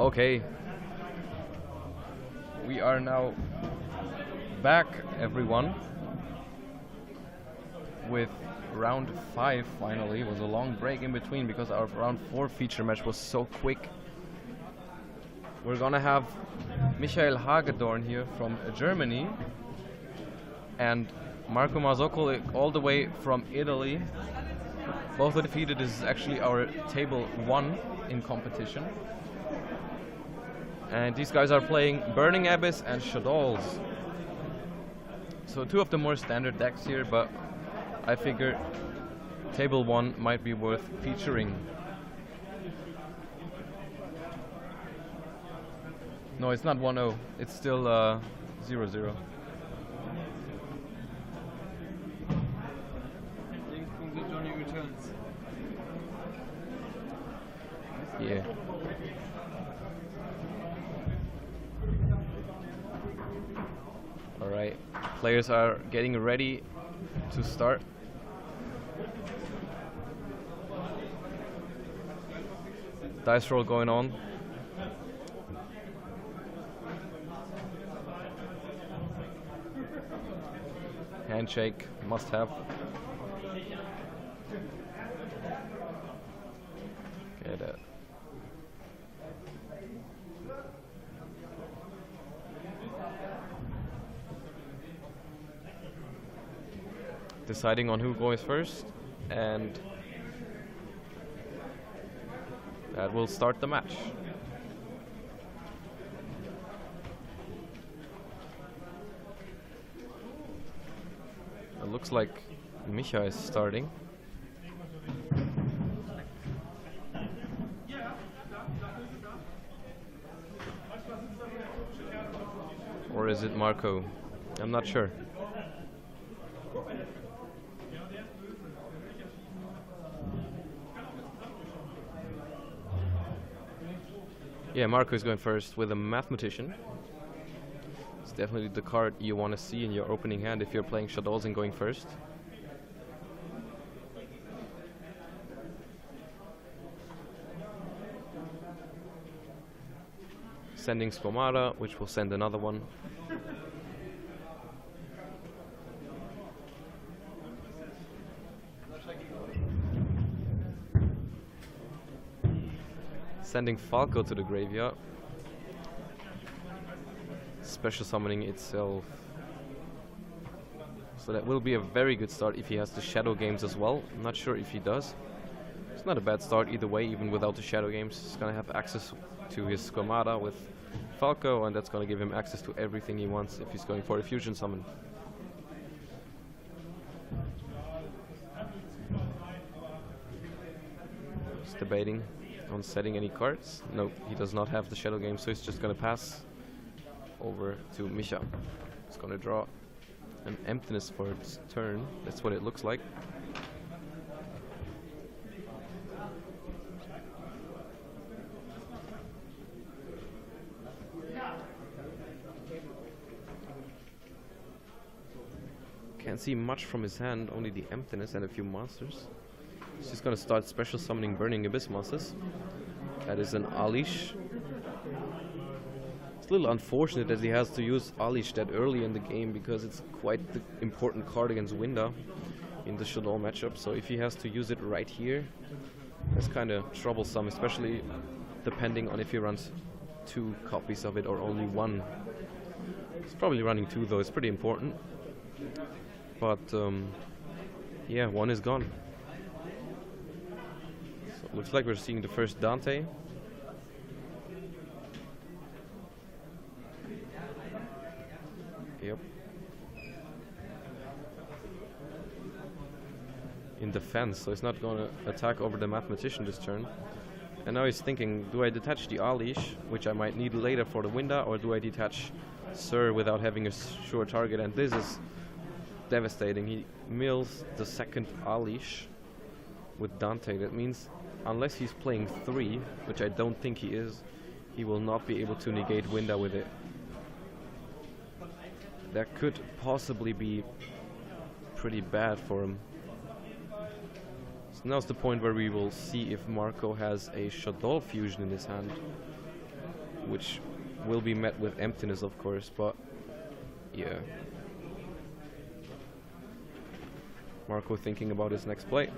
Okay. We are now back, everyone, with round 5 finally. It was a long break in between because our round 4 feature match was so quick. We're gonna have Michael Hagedorn here from Germany and Marco Mazzocco all the way from Italy. Both defeated. This is actually our table 1 in competition. And these guys are playing Burning Abyss and Shadows. So 2 of the more standard decks here, but I figure table 1 might be worth featuring. No, it's not 1-0. It's still 0-0. Johnny returns. Yeah. Alright, players are getting ready to start. Dice roll going on. Handshake, must have. Get it. Deciding on who goes first, and that will start the match. It looks like Micha is starting. Or is it Marco? I'm not sure. Yeah, Marco is going first with a Mathematician. It's definitely the card you want to see in your opening hand if you're playing Shadows and going first. Sending Squamata, which will send another one. Sending Falco to the graveyard. Special summoning itself. So that will be a very good start if he has the Shadow Games as well. I'm not sure if he does. It's not a bad start either way, even without the Shadow Games. He's gonna have access to his Squamata with Falco, and that's gonna give him access to everything he wants if he's going for a fusion summon. He's debating on setting any cards. No, he does not have the Shadow Game, so he's just gonna pass over to Misha. He's gonna draw an Emptiness for its turn. That's what it looks like. Can't see much from his hand, only the Emptiness and a few monsters. He's just gonna start special summoning Burning Abyss monsters. That is an Alish. It's a little unfortunate that he has to use Alish that early in the game because it's quite the important card against Winda in the Shadow matchup. So if he has to use it right here, that's kind of troublesome, especially depending on if he runs 2 copies of it or only 1. He's probably running 2 though, it's pretty important. But yeah, 1 is gone. So looks like we're seeing the first Dante. Yep. In defense, so he's not gonna attack over the Mathematician this turn. And now he's thinking, do I detach the Alish, which I might need later for the Winda, or do I detach Sir without having a sure target? And this is devastating. He mills the second Alish with Dante. That means unless he's playing 3, which I don't think he is, he will not be able to negate Winda with it. That could possibly be pretty bad for him. So now's the point where we will see if Marco has a Shadow fusion in his hand. which will be met with emptiness, of course, but yeah. Marco thinking about his next play.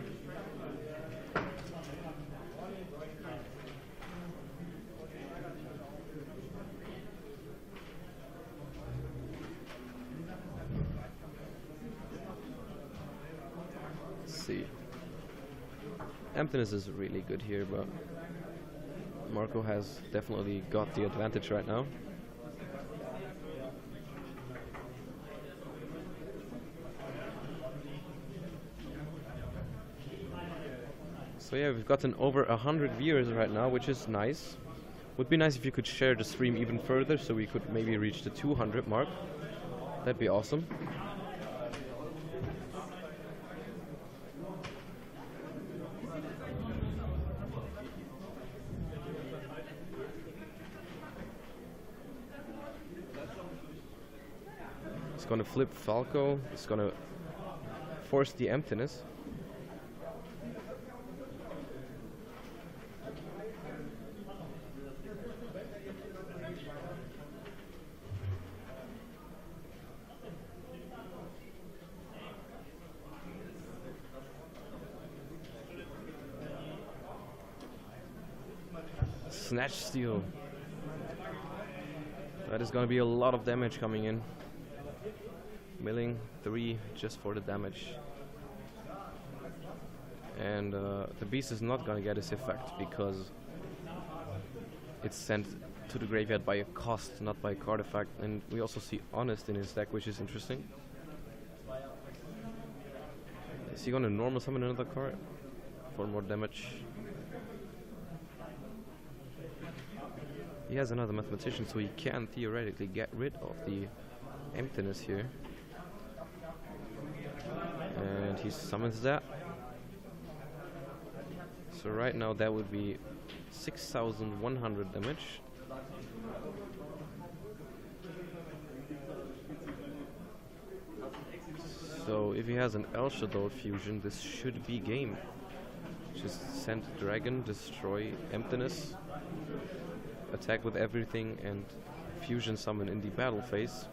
Let's see. Emptiness is really good here, but Marco has definitely got the advantage right now. So yeah, we've gotten over 100 viewers right now, which is nice. Would be nice if you could share the stream even further, so we could maybe reach the 200 mark. That'd be awesome. It's gonna flip Falco. It's gonna force the emptiness. Snatch steal. That is gonna be a lot of damage coming in. Milling 3 just for the damage. And the beast is not gonna get its effect because it's sent to the graveyard by a cost, not by a card effect. And we also see Honest in his deck, which is interesting. Is he gonna normal summon another card for more damage? He has another mathematician, so he can theoretically get rid of the emptiness here. And he summons that. So right now that would be 6,100 damage. So if he has an El Shadow fusion, this should be game. Just send dragon, destroy emptiness, attack with everything, and fusion summon in the battle phase.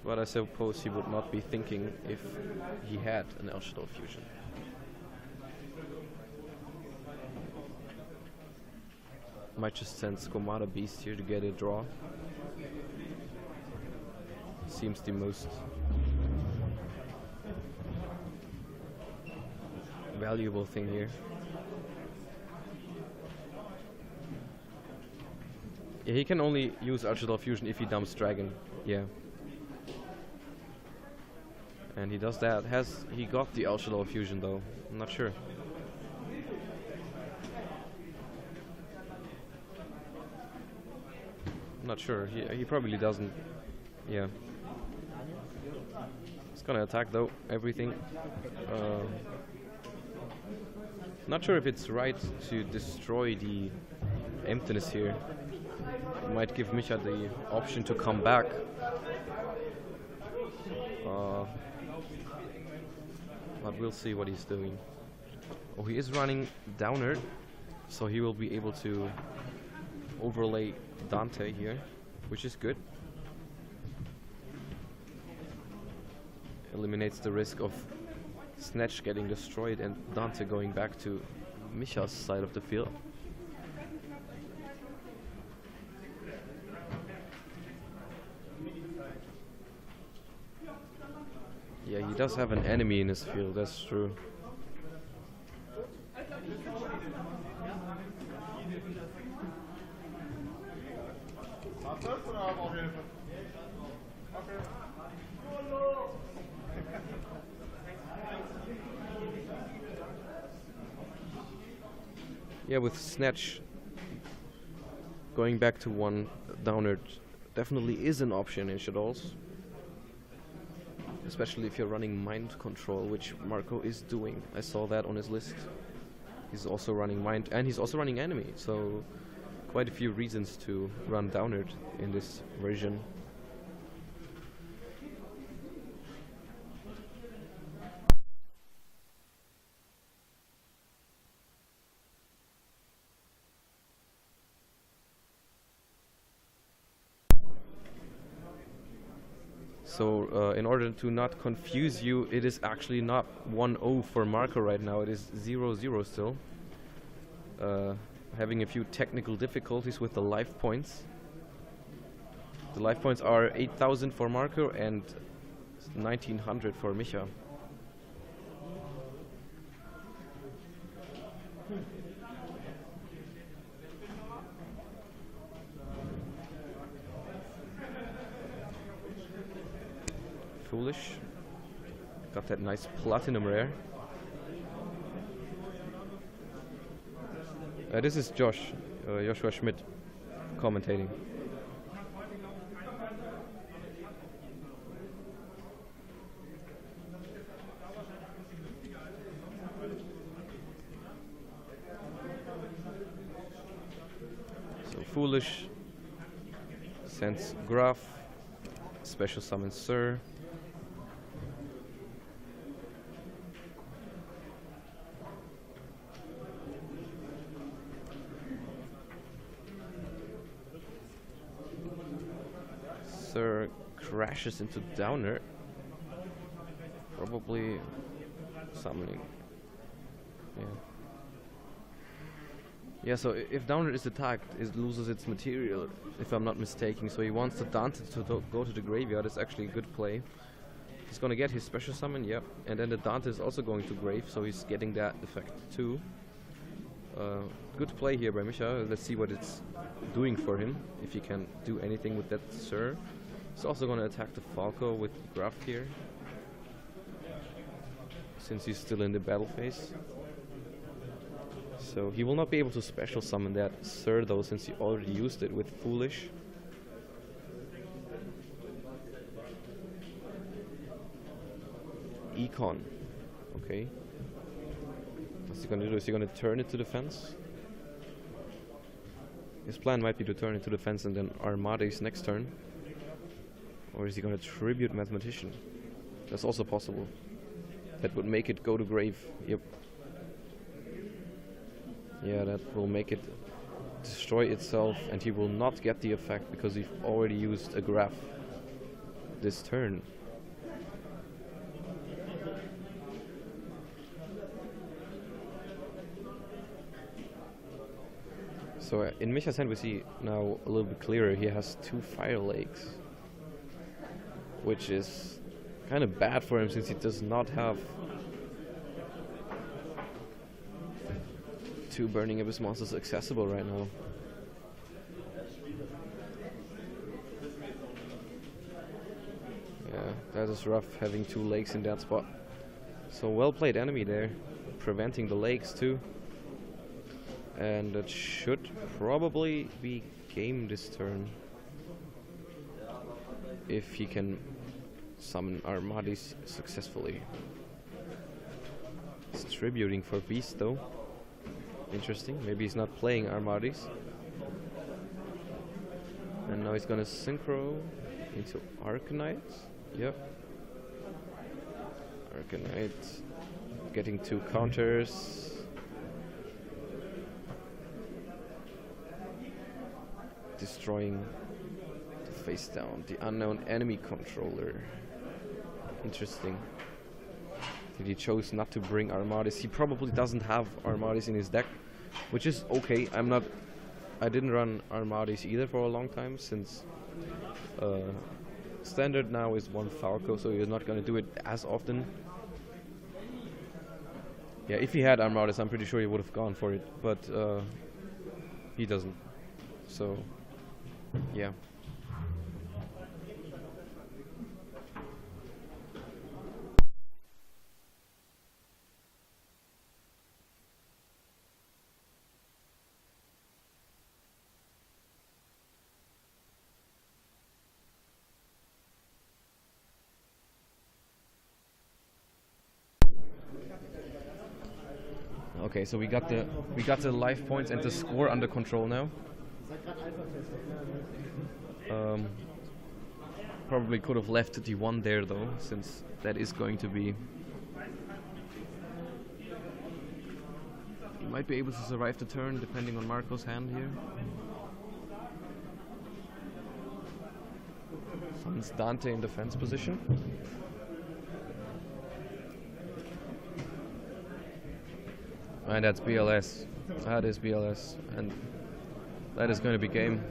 But I suppose he would not be thinking if he had an El Shadow fusion. Might just send Skomata Beast here to get a draw. Seems the most valuable thing here. Yeah, he can only use El Shadow fusion if he dumps dragon. Yeah. And he does that. Has he got the El Shadow fusion though? I'm not sure. I'm not sure. He probably doesn't. Yeah. He's gonna attack though. Everything. Not sure if it's right to destroy the emptiness here. Might give Micha the option to come back. But we'll see what he's doing. Oh, he is running Downer, so he will be able to overlay Dante here, which is good. Eliminates the risk of Snatch getting destroyed and Dante going back to Micha's side of the field. Yeah, he does have an enemy in his field, that's true. Yeah, with Snatch going back to one downer definitely is an option in Shadows. Especially if you're running Mind Control, which Marco is doing. I saw that on his list. He's also running Mind, and he's also running Enemy, so quite a few reasons to run Downerd in this version. So in order to not confuse you, it is actually not 1-0 for Marco right now. It is 0-0 still. Having a few technical difficulties with the life points. The life points are 8,000 for Marco and 1,900 for Micha. Foolish. Got that nice platinum rare. This is Joshua Schmidt, commentating. So Foolish sends Graf, special summon Sir. Sir crashes into Downer, probably summoning. Yeah, so if Downer is attacked, it loses its material, if I'm not mistaken. So he wants the Dante to go to the graveyard. It's actually a good play. He's gonna get his special summon, yep. And then the Dante is also going to grave, so he's getting that effect too. Good play here by Micha. Let's see what it's doing for him, if he can do anything with that Sir. He's also going to attack the Falco with Graf here, since he's still in the battle phase. So he will not be able to special summon that Sir though, since he already used it with Foolish. Econ. Okay. What's he going to do? Is he going to turn it to defense? His plan might be to turn it to defense and then Armades next turn. Or is he going to tribute Mathematician? That's also possible. That would make it go to grave. Yep. Yeah, that will make it destroy itself, and he will not get the effect because he already used a Graph this turn. So in Micha's hand we see now a little bit clearer. He has 2 Fire Lakes, which is kind of bad for him since he does not have 2 Burning Abyss monsters accessible right now. Yeah, that is rough, having 2 lakes in that spot. So well played enemy there, preventing the lakes too. And that should probably be game this turn, if he can summon Armades successfully. He's tributing for Beast though. Interesting, maybe he's not playing Armades. And now he's gonna synchro into Arcanite. Yep. Arcanite getting 2 counters. Destroying the face down, the unknown enemy controller. Interesting. That he chose not to bring Armades. He probably doesn't have Armades in his deck, which is okay. I didn't run Armades either for a long time, since standard now is 1 Falco, so he's not gonna do it as often. Yeah, if he had Armades, I'm pretty sure he would have gone for it, but he doesn't. So yeah. Okay, so we got the life points and the score under control now. Probably could have left the 1 there though, since that is going to be... He might be able to survive the turn depending on Marco's hand here. Funds Dante in defense position. And that's BLS. That is BLS. And that is going to be game.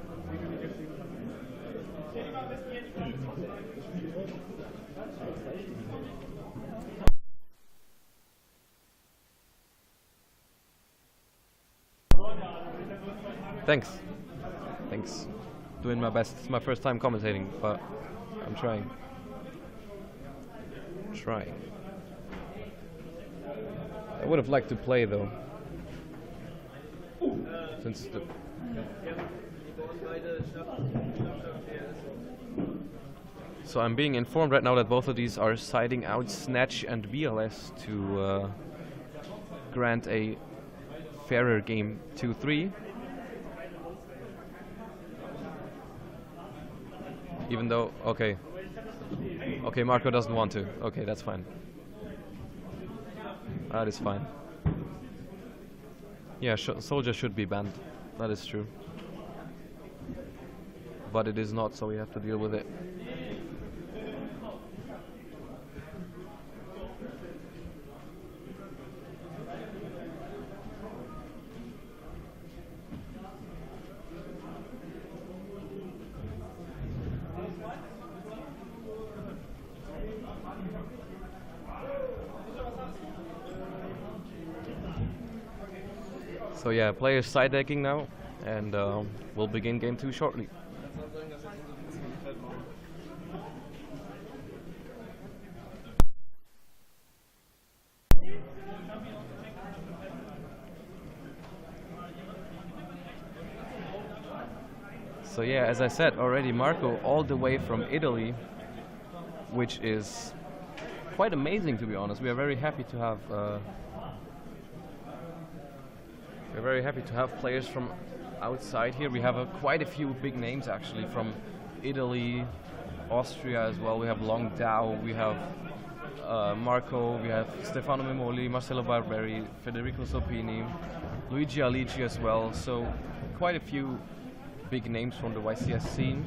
Thanks. Thanks. Doing my best. It's my first time commentating, but I'm trying. I would have liked to play though. Since the So I'm being informed right now that both of these are siding out Snatch and BLS to grant a fairer game 2-3. Even though, okay, Marco doesn't want to. Okay, that's fine. That is fine. Yeah, Soldier should be banned. That is true. But it is not, so we have to deal with it. So yeah, players side decking now, and we'll begin game 2 shortly. So yeah, as I said already, Marco all the way from Italy, which is quite amazing to be honest. We are very happy to have players from outside here. We have quite a few big names actually from Italy, Austria as well. We have Long Dao, we have Marco, we have Stefano Memoli, Marcelo Barberi, Federico Sopini, Luigi Alici as well. So quite a few big names from the YCS scene.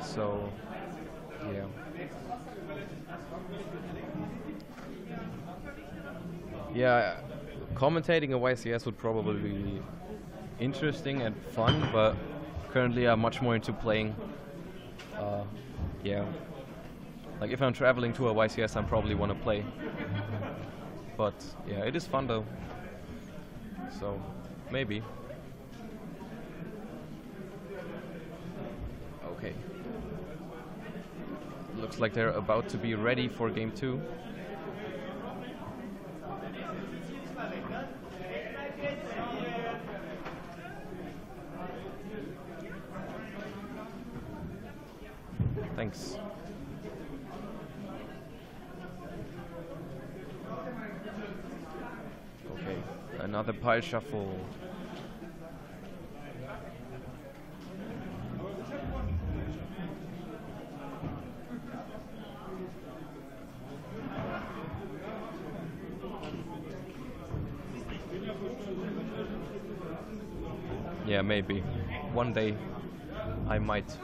So yeah. Yeah, commentating a YCS would probably be interesting and fun, but currently I'm much more into playing. Yeah, like if I'm traveling to a YCS, I probably want to play. But yeah, it is fun though. So maybe. Okay. Looks like they're about to be ready for game 2. Thanks. Okay, another pile shuffle. Yeah, maybe. One day I might.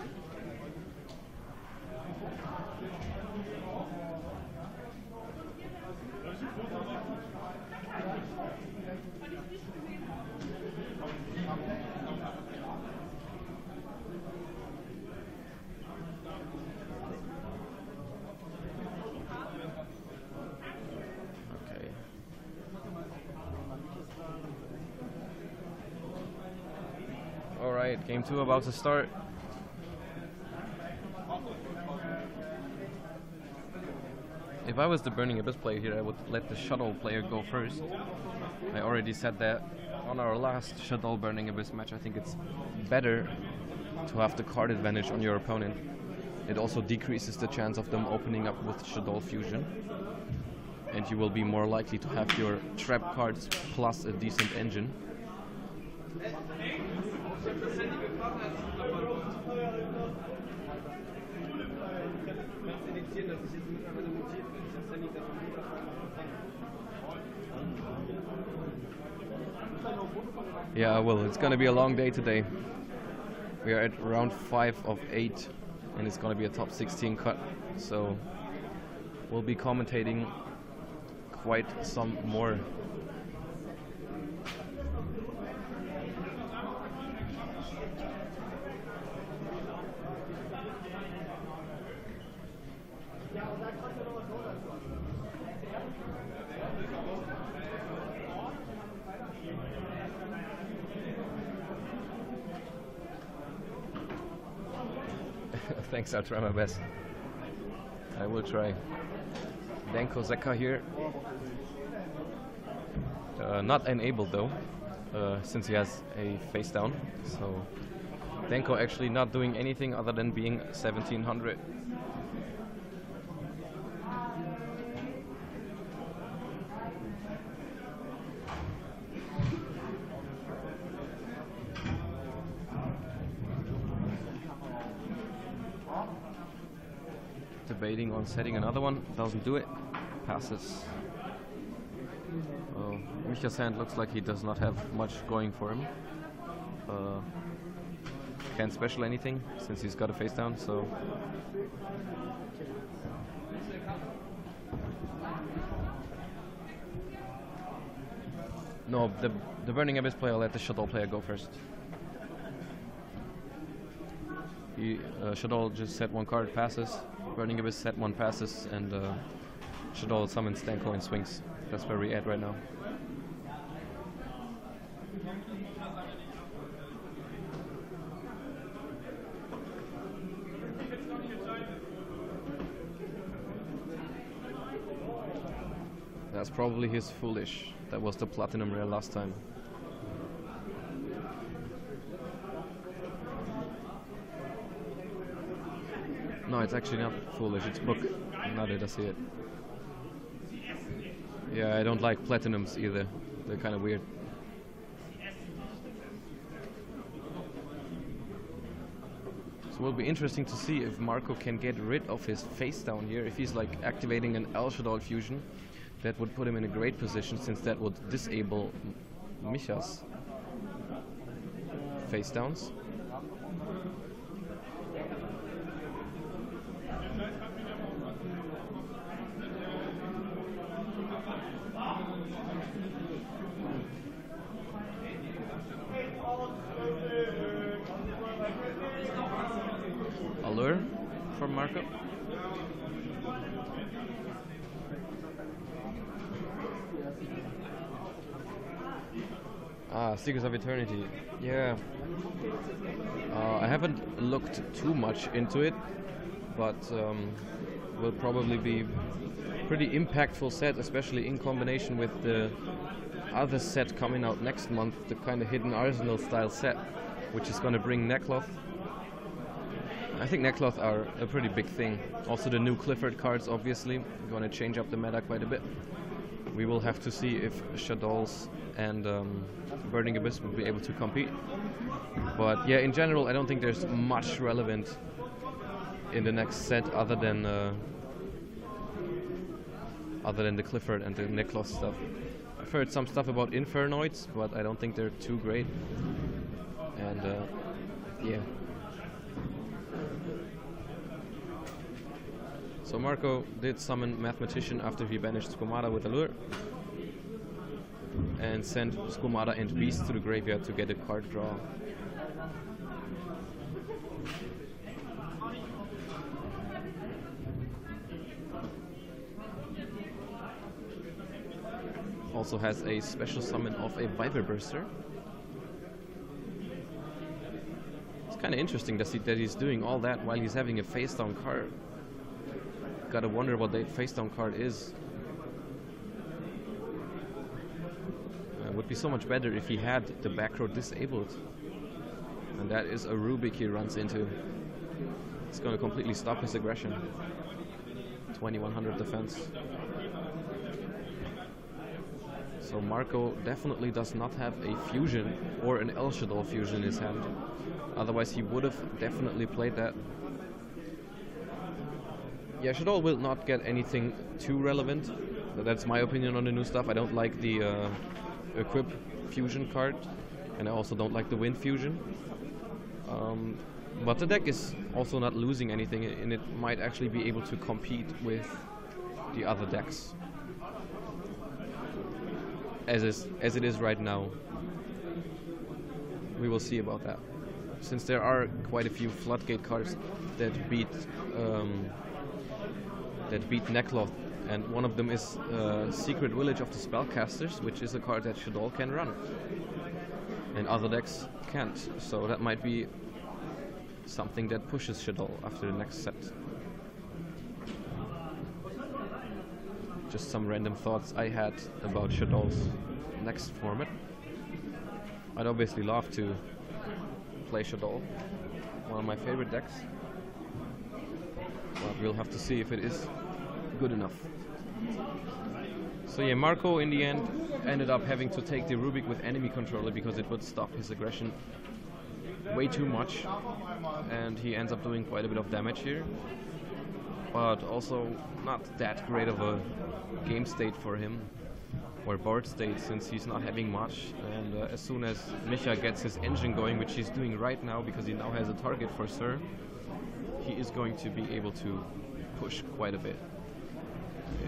Alright, game 2 about to start. If I was the Burning Abyss player here, I would let the Shuttle player go first. I already said that on our last Shuttle Burning Abyss match. I think it's better to have the card advantage on your opponent. It also decreases the chance of them opening up with Shuttle Fusion. And you will be more likely to have your trap cards plus a decent engine. Yeah, well, it's gonna be a long day today. We are at round 5 of 8, and it's gonna be a top 16 cut. So we'll be commentating quite some more. Thanks, I'll try my best. I will try. Danko Zeka here. Not enabled though, since he has a face down. So Danko actually not doing anything other than being 1700. Debating on setting another one, doesn't do it, passes. Micha's hand looks like he does not have much going for him. Can't special anything since he's got a face down, so no, the Burning Abyss player let the Shadow player go first. Shadow just set one card, passes. Burning Abyss set one, passes, and Shadow summons Danko and swings. That's where we're at right now. That's probably his foolish. That was the platinum rare last time. No, it's actually not foolish, it's book. Now that I see it. Yeah, I don't like platinums either. They're kind of weird. So it will be interesting to see if Marco can get rid of his face down here. If he's like activating an El Shaddai fusion, that would put him in a great position, since that would disable Micha's face downs. Allure from Marco. Seekers of Eternity. Yeah. I haven't looked too much into it, but will probably be pretty impactful set, especially in combination with the other set coming out next month, the kind of Hidden Arsenal style set, which is going to bring Neckcloth. I think Neckcloth are a pretty big thing. Also the new Clifford cards, obviously, going to change up the meta quite a bit. We will have to see if Shadows and Burning Abyss will be able to compete. But yeah, in general, I don't think there's much relevant in the next set other than the Clifford and the Neckcloth stuff. I've heard some stuff about Infernoids, but I don't think they're too great. And yeah. So Marco did summon Mathematician after he banished Skomada with Allure, and sent Skomada and Beast to the graveyard to get a card draw. Also has a special summon of a Viper Burster. It's kind of interesting that he's doing all that while he's having a face down card. Gotta wonder what that face down card is. It would be so much better if he had the back row disabled. And that is a Rubik he runs into. It's gonna completely stop his aggression. 2100 defense. So Marco definitely does not have a fusion or an El Shaddai fusion in his hand. Otherwise he would have definitely played that. Yeah, Shadow will not get anything too relevant. That's my opinion on the new stuff. I don't like the Equip Fusion card. and I also don't like the wind fusion. But the deck is also not losing anything, and it might actually be able to compete with the other decks as it is right now. We will see about that, since there are quite a few floodgate cards that beat Neckcloth, and one of them is Secret Village of the Spellcasters, which is a card that Shaddoll can run, and other decks can't. So that might be something that pushes Shaddoll after the next set. Just some random thoughts I had about Shaddoll's next format. I'd obviously love to play Shaddoll, one of my favorite decks, but we'll have to see if it is good enough. So yeah, Marco in the end ended up having to take the Rubik with enemy controller because it would stop his aggression way too much, and he ends up doing quite a bit of damage here, but also not that great of a game state for him, or board state, since he's not having much. And as soon as Micha gets his engine going, which he's doing right now because he now has a target for Sir, he is going to be able to push quite a bit.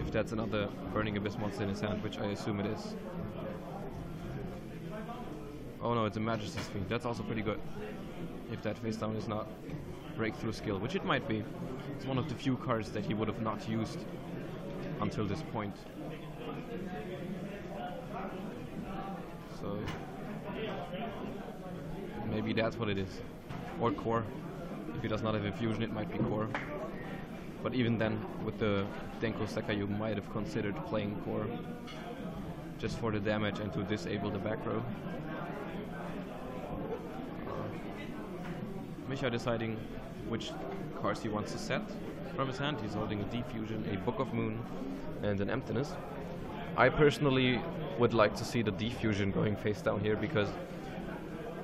If that's another Burning Abyss monster in his hand, which I assume it is. Oh no, it's a Majesty's Fiend. That's also pretty good. If that face down is not breakthrough skill, which it might be. It's one of the few cards that he would have not used until this point. So maybe that's what it is. Or core. If he does not have infusion, it might be core. But even then, with the Denko Sekka, you might have considered playing core just for the damage and to disable the back row. Micha deciding which cards he wants to set from his hand. He's holding a Defusion, a Book of Moon, and an Emptiness. I personally would like to see the Defusion going face down here, because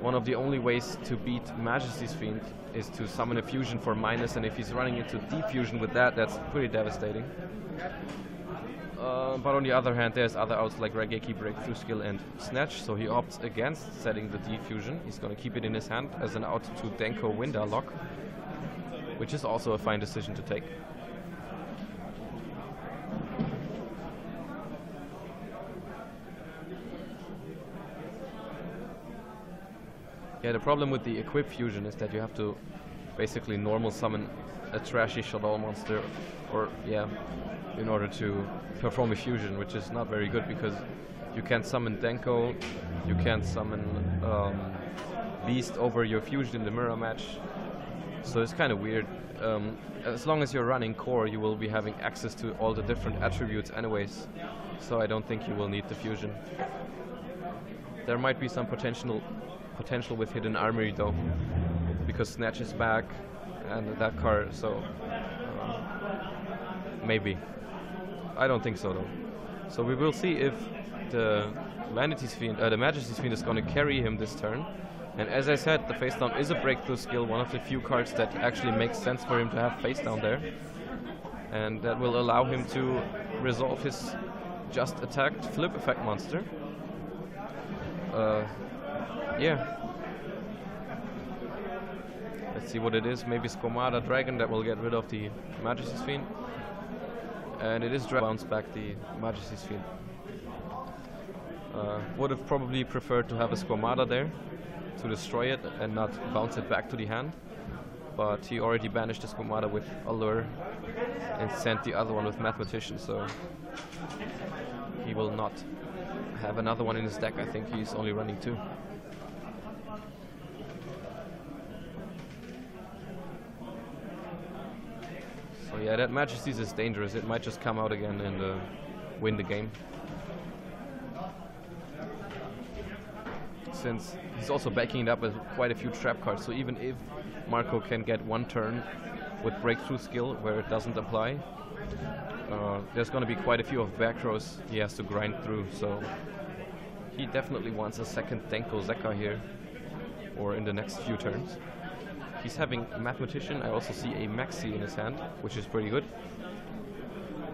one of the only ways to beat Majesty's Fiend is to summon a fusion for minus, and if he's running into Defusion with that, that's pretty devastating. But on the other hand, there's other outs like Raigeki, Breakthrough Skill, and Snatch, so he opts against setting the Defusion. He's going to keep it in his hand as an out to Denko Winda lock, which is also a fine decision to take. Yeah, the problem with the Equip Fusion is that you have to basically normal summon a trashy Shaddoll monster, or yeah, in order to perform a fusion, which is not very good because you can't summon Denko, you can't summon Beast over your fusion in the mirror match, so it's kind of weird. As long as you're running core, you will be having access to all the different attributes anyways, so I don't think you will need the fusion. There might be some potential with Hidden Armory though, because Snatch is back and that card, so maybe. I don't think so though. So we will see if the Majesty's Fiend is going to carry him this turn. And as I said, the face down is a breakthrough skill, one of the few cards that actually makes sense for him to have face down there, and that will allow him to resolve his just attacked flip effect monster. Yeah. Let's see what it is. Maybe Squamata Dragon that will get rid of the Majesty's Fiend. And it is bounce back the Majesty's Fiend. Would have probably preferred to have a Squamata there to destroy it and not bounce it back to the hand. But he already banished the Squamata with Allure and sent the other one with Mathematician, so he will not have another one in his deck. I think he's only running 2. So yeah, that Majesty's is dangerous. It might just come out again and win the game. Since he's also backing it up with quite a few trap cards, so even if Marco can get one turn with Breakthrough Skill where it doesn't apply, there's going to be quite a few of back rows he has to grind through, so he definitely wants a second Denko Zekka here, or in the next few turns. He's having a Mathematician. I also see a Maxi in his hand, which is pretty good.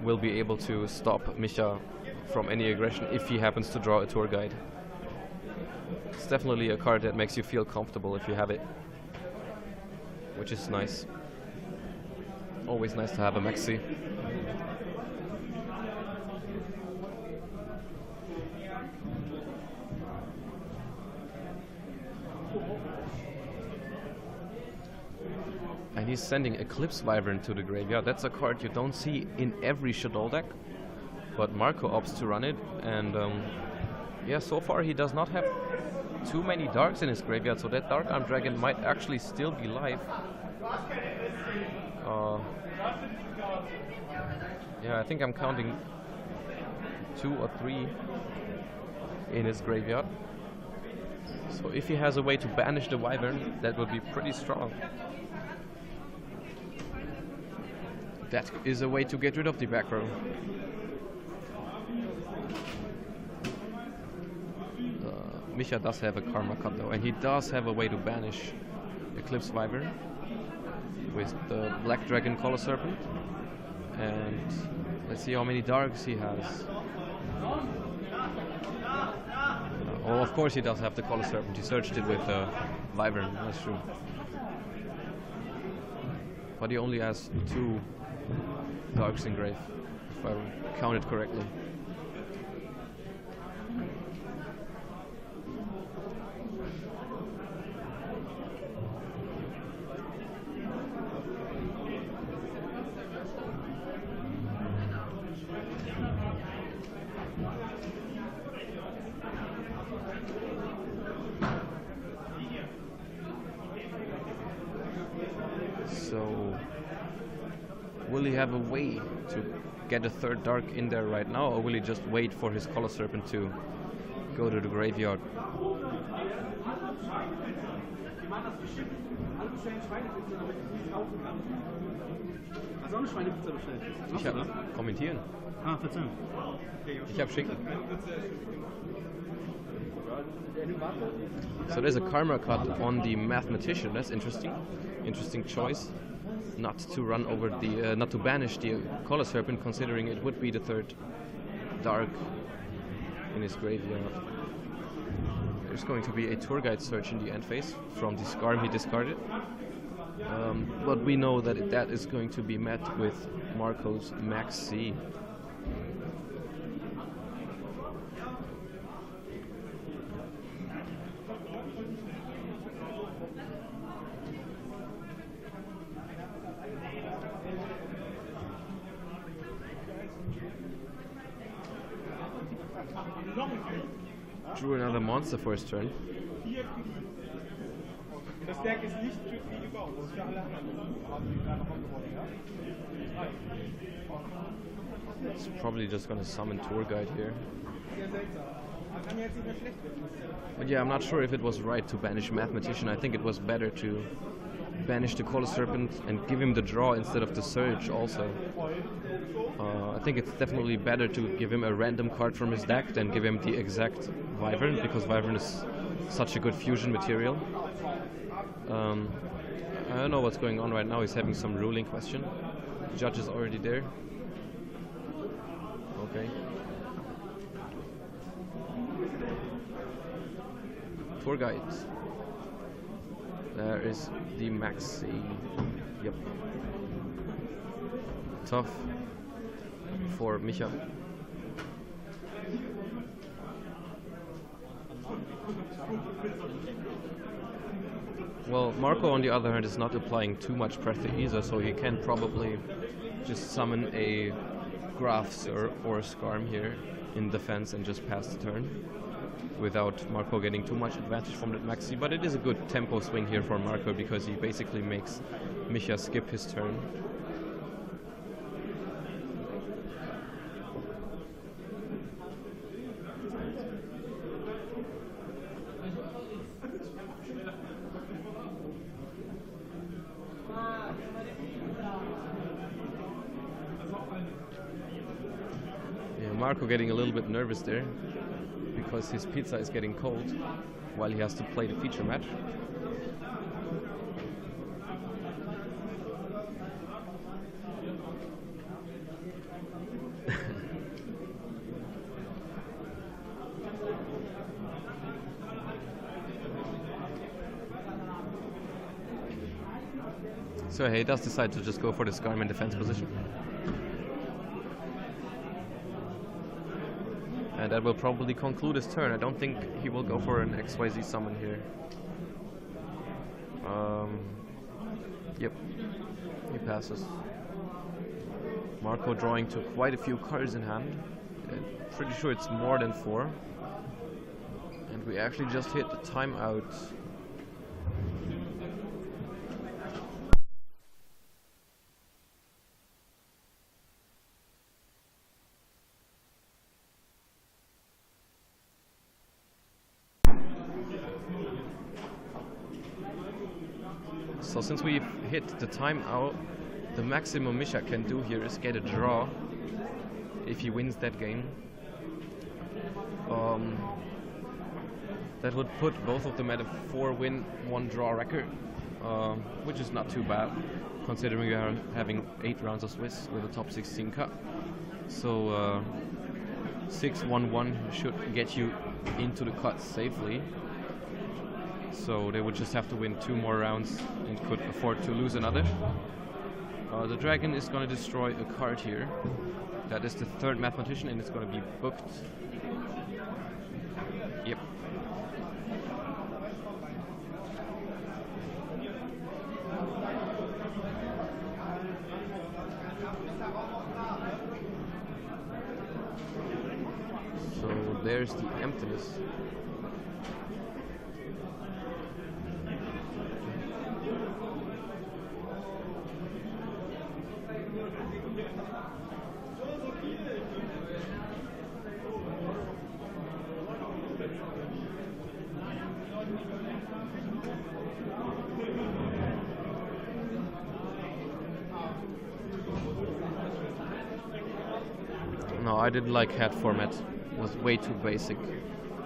Will be able to stop Micha from any aggression if he happens to draw a tour guide. It's definitely a card that makes you feel comfortable if you have it, which is nice. Always nice to have a maxi. And he's sending Eclipse Wyvern to the graveyard. That's a card you don't see in every Shadow deck, but Marco opts to run it, and yeah, so far he does not have too many darks in his graveyard, so that Dark Arm Dragon might actually still be live. Yeah, I think I'm counting 2 or 3 in his graveyard. So if he has a way to banish the Wyvern, that would be pretty strong. That is a way to get rid of the back row. Micha does have a Karma Cut though, and he does have a way to banish Eclipse Wyvern with the Black Dragon Color Serpent. And let's see how many darks he has. Oh, of course he does have the Color Serpent. He searched it with Wyvern, that's true. But he only has 2 darks in grave, if I counted correctly. So, will he have a way to get a 3rd dark in there right now, or will he just wait for his Color Serpent to go to the graveyard? Ich hab kommentieren. Ah, Verzeihung. Ich hab schicken. So there's a Karma Cut on the Mathematician. That's interesting. Interesting choice. Not to run over the, not to banish the Color Serpent, considering it would be the 3rd dark in his graveyard. There's going to be a Tour Guide search in the end phase from the Skarm he discarded. But we know that that is going to be met with Marco's Maxi. Drew another monster for his turn. Das Deck ist nicht für die gebaut, das ist für alle anderen. It's probably just gonna summon Tour Guide here. But yeah, I'm not sure if it was right to banish Mathematician. I think it was better to banish the Color Serpent and give him the draw instead of the Surge also. I think it's definitely better to give him a random card from his deck than give him the exact Wyvern, because Wyvern is such a good fusion material. I don't know what's going on right now. He's having some ruling question. The judge is already there. Okay. Tour Guides. There is the Maxi. Yep. Tough for Micha. Well, Marco on the other hand is not applying too much pressure either, so he can probably just summon a Graphs or a Skarm here in defense and just pass the turn without Marco getting too much advantage from that Maxi. But it is a good tempo swing here for Marco because he basically makes Micha skip his turn. Marco getting a little bit nervous there because his pizza is getting cold while he has to play the feature match. So he does decide to just go for the Scarman defense position. And that will probably conclude his turn. I don't think he will go for an XYZ summon here. Yep, he passes. Marco drawing to quite a few cards in hand. Pretty sure it's more than 4. And we actually just hit the timeout. So since we've hit the timeout, the maximum Misha can do here is get a draw if he wins that game. That would put both of them at a 4-win, 1-draw record, which is not too bad, considering we are having 8 rounds of Swiss with a top 16 cut. So 6-1-1 should get you into the cut safely. So they would just have to win 2 more rounds and could afford to lose another. The dragon is going to destroy a card here. That is the 3rd mathematician, and it's going to be booked. Yep. So there's the emptiness. No, I didn't like hat format. It was way too basic,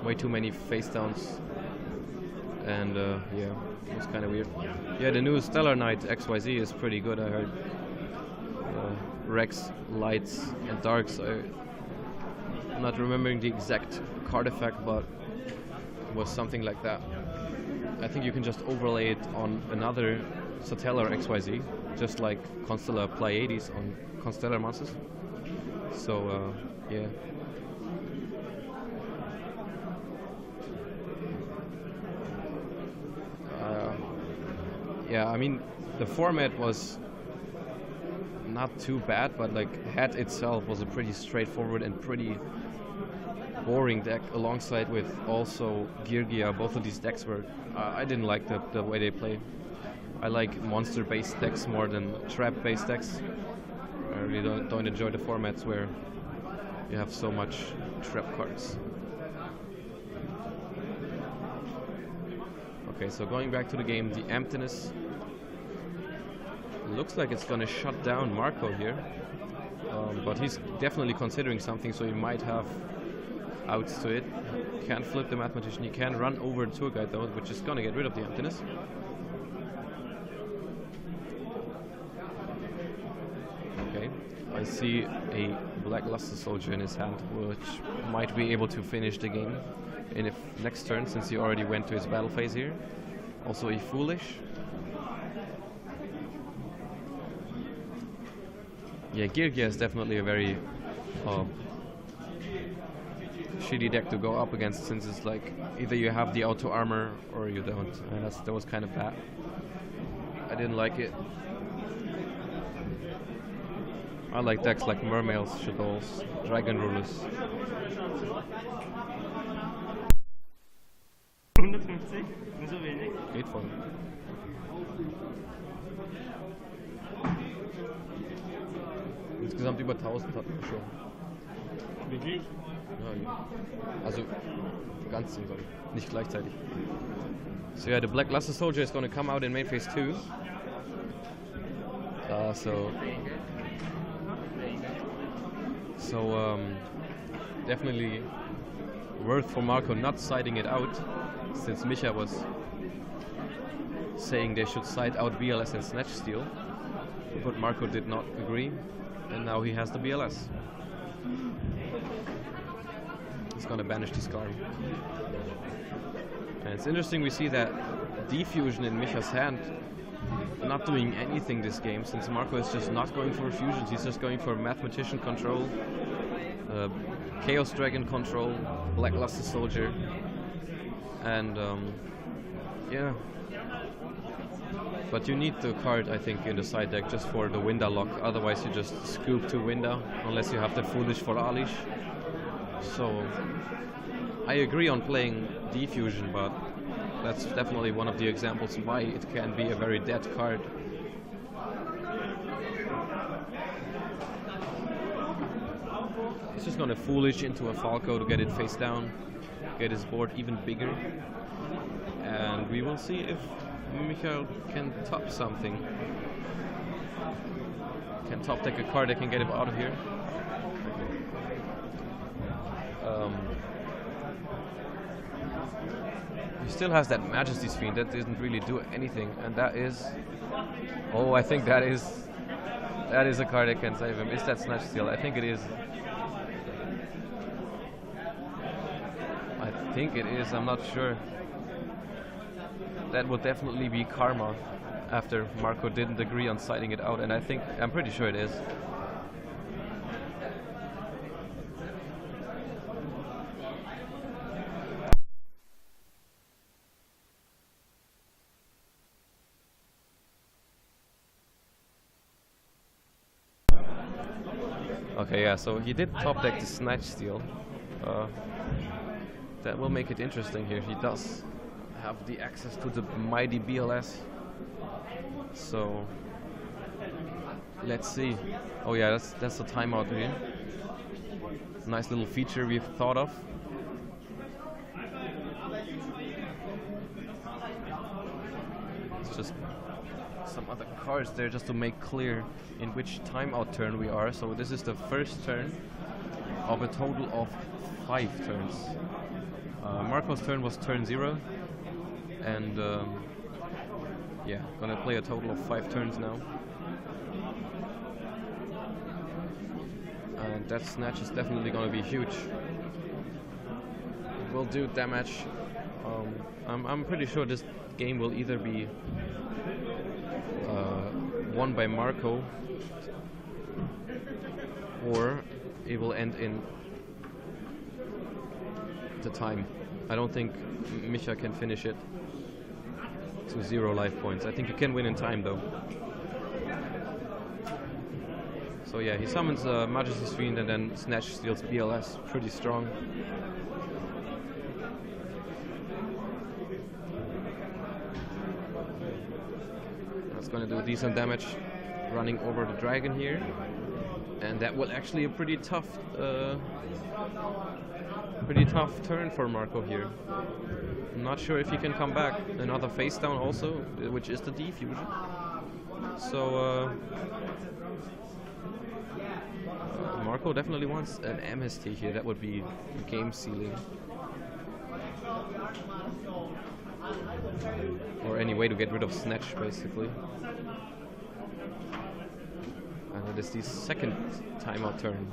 way too many face downs, and yeah, it was kind of weird. Yeah, the new Stellar Knight XYZ is pretty good, I heard. Rex, lights, and darks. I'm not remembering the exact card effect, but it was something like that. I think you can just overlay it on another Satellar XYZ, just like Constellar Pleiades on Constellar monsters. So, yeah. Yeah, I mean, the format was not too bad, but like hat itself was a pretty straightforward and pretty boring deck, alongside with also Gear. Both of these decks were, I didn't like the way they play. I like monster-based decks more than trap-based decks. I really don't enjoy the formats where you have so much trap cards. Okay, so going back to the game, the emptiness looks like it's gonna shut down Marco here, but he's definitely considering something, so he might have outs to it. Can't flip the mathematician. He can run over the tour guide though, which is gonna get rid of the emptiness. Okay, I see a Black Luster Soldier in his hand, which might be able to finish the game in the next turn, since he already went to his battle phase here. Also a Foolish. Yeah, Gear is definitely a very shitty deck to go up against, since it's like either you have the auto armor or you don't, and that was kind of bad. I didn't like it. I like decks like Mermails, Shadows, Dragon Rulers. 150, nur so wenig. Geht voll. Insgesamt über 1000 hatten wir schon. Wirklich? Ja, also ganz zusammen, nicht gleichzeitig. So yeah, the Black Luster Soldier is going to come out in main phase 2. So definitely worth for Marco not siding it out, since Misha was saying they should side out BLS and Snatch Steal, but Marco did not agree, and now he has the BLS. He's gonna banish this card. And it's interesting, we see that Diffusion in Misha's hand not doing anything this game, since Marco is just not going for fusions. He's just going for Mathematician control, Chaos Dragon control, Blackluster Soldier, and yeah. But you need the card, I think, in the side deck just for the Winda lock. Otherwise, you just scoop to Winda, unless you have the Foolish for Alish. So I agree on playing Defusion, but that's definitely one of the examples why it can be a very dead card. He's just gonna Foolish into a Falco to get it face down, get his board even bigger, and we will see if Michael can top something. Can top deck a card that can get him out of here. He still has that Majesty's Fiend that doesn't really do anything, and that is... Oh, I think that is a card that can save him. Is that Snatch Steal? I think it is. I think it is, I'm not sure. That would definitely be karma after Marco didn't agree on siding it out, and I'm pretty sure it is. Okay, yeah, so he did top deck the Snatch Steal. That will make it interesting here. He does have the access to the mighty BLS. So let's see. Oh yeah, that's a timeout here. Nice little feature we've thought of. It's just some other cards there just to make clear in which timeout turn we are. So this is the first turn of a total of 5 turns. Marco's turn was turn 0, and yeah, gonna play a total of 5 turns now. And that snatch is definitely gonna be huge. It will do damage. I'm pretty sure this game will either be won by Marco, or it will end in the time. I don't think Micha can finish it to 0 life points. I think he can win in time though. So yeah, he summons Majesty's Fiend and then Snatch steals BLS. Pretty strong. That's gonna do decent damage, running over the dragon here. And that was actually a pretty tough turn for Marco here. I'm not sure if he can come back. Another face down also, which is the defusion. So Marco definitely wants an MST here. That would be game sealing. Or any way to get rid of Snatch, basically. And that is the second timeout turn.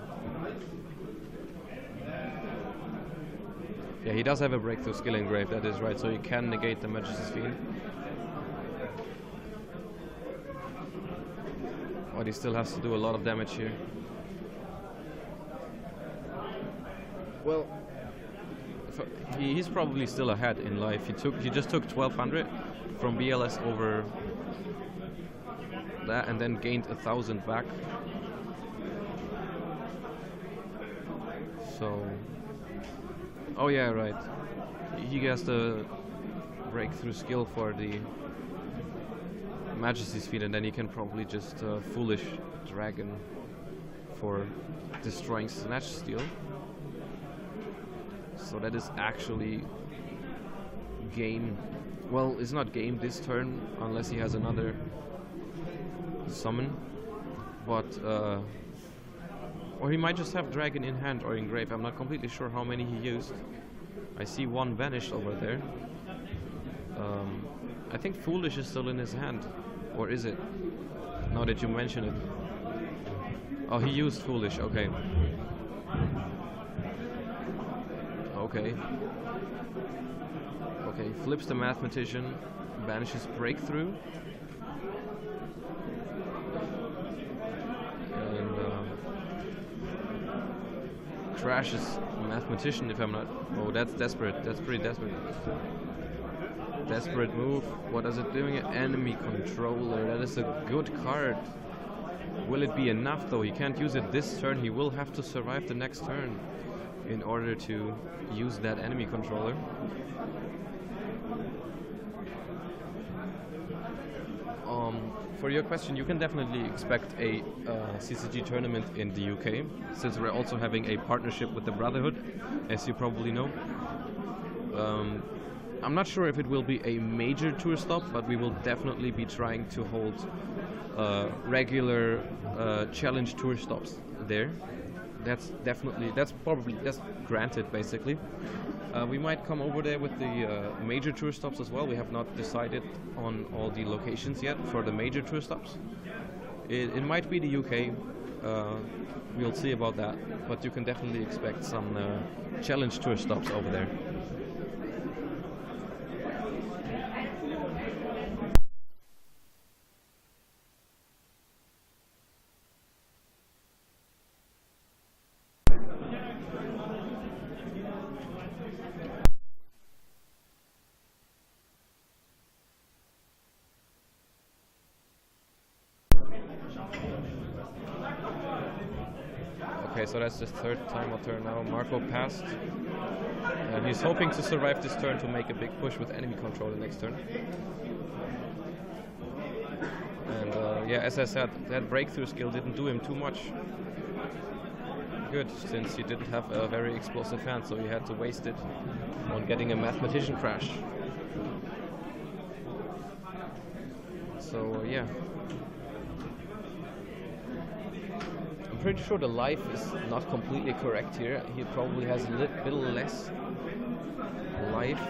Yeah, he does have a breakthrough skill engrave, that is right, so he can negate the Majesty's Fiend. But he still has to do a lot of damage here. Well, he's probably still ahead in life. He just took 1200 from BLS over that and then gained 1000 back. So, oh yeah, right. He gets the breakthrough skill for the Majesty's Fiend, and then he can probably just Foolish Dragon for destroying Snatch Steal. So that is actually game. Well, it's not game this turn unless he has another summon, but or he might just have dragon in hand or in grave. I'm not completely sure how many he used. I see one vanished over there. I think Foolish is still in his hand, or is it? Now that you mention it. Oh, he used Foolish. Okay. Okay. Okay, flips the Mathematician, banishes Breakthrough, crashes Mathematician if I'm not... Oh, that's desperate. That's pretty desperate. Desperate move. What is it doing? Enemy Controller. That is a good card. Will it be enough though? He can't use it this turn. He will have to survive the next turn in order to use that Enemy Controller. For your question, you can definitely expect a CCG tournament in the UK, since we're also having a partnership with the Brotherhood, as you probably know. I'm not sure if it will be a major tour stop, but we will definitely be trying to hold regular challenge tour stops there. That's granted basically. We might come over there with the major tour stops as well. We have not decided on all the locations yet for the major tour stops. It might be the UK. We'll see about that, but you can definitely expect some challenge tour stops over there. Okay, so that's the third time I'll turn now. Marco passed. He's hoping to survive this turn to make a big push with Enemy Control the next turn. And yeah, as I said, that breakthrough skill didn't do him too much good, since he didn't have a very explosive hand, so he had to waste it on getting a Mathematician crash. So yeah. I'm pretty sure the life is not completely correct here. He probably has a little less life.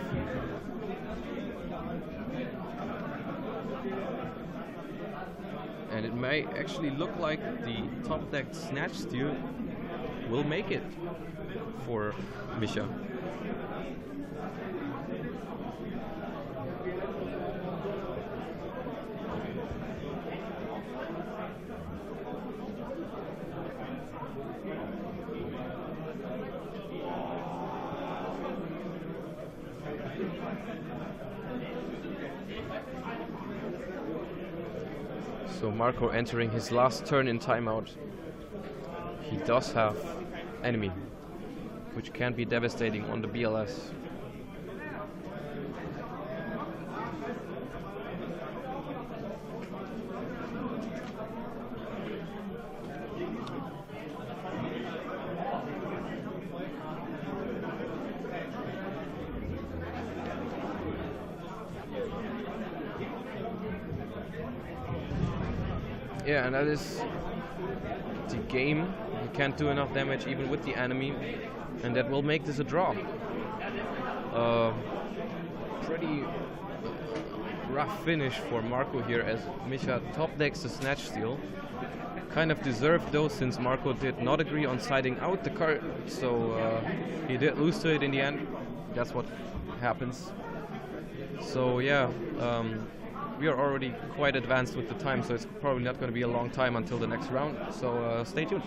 And it may actually look like the top deck Snatch Steal will make it for Misha. So Marco entering his last turn in timeout. He does have Enemy, which can be devastating on the BLS. Yeah, and that is the game. He can't do enough damage even with the enemy, and that will make this a draw. Pretty rough finish for Marco here, as Misha top decks the Snatch Steal. Kind of deserved though, since Marco did not agree on siding out the card, so he did lose to it in the end. That's what happens. So yeah, we are already quite advanced with the time, so it's probably not going to be a long time until the next round, so stay tuned.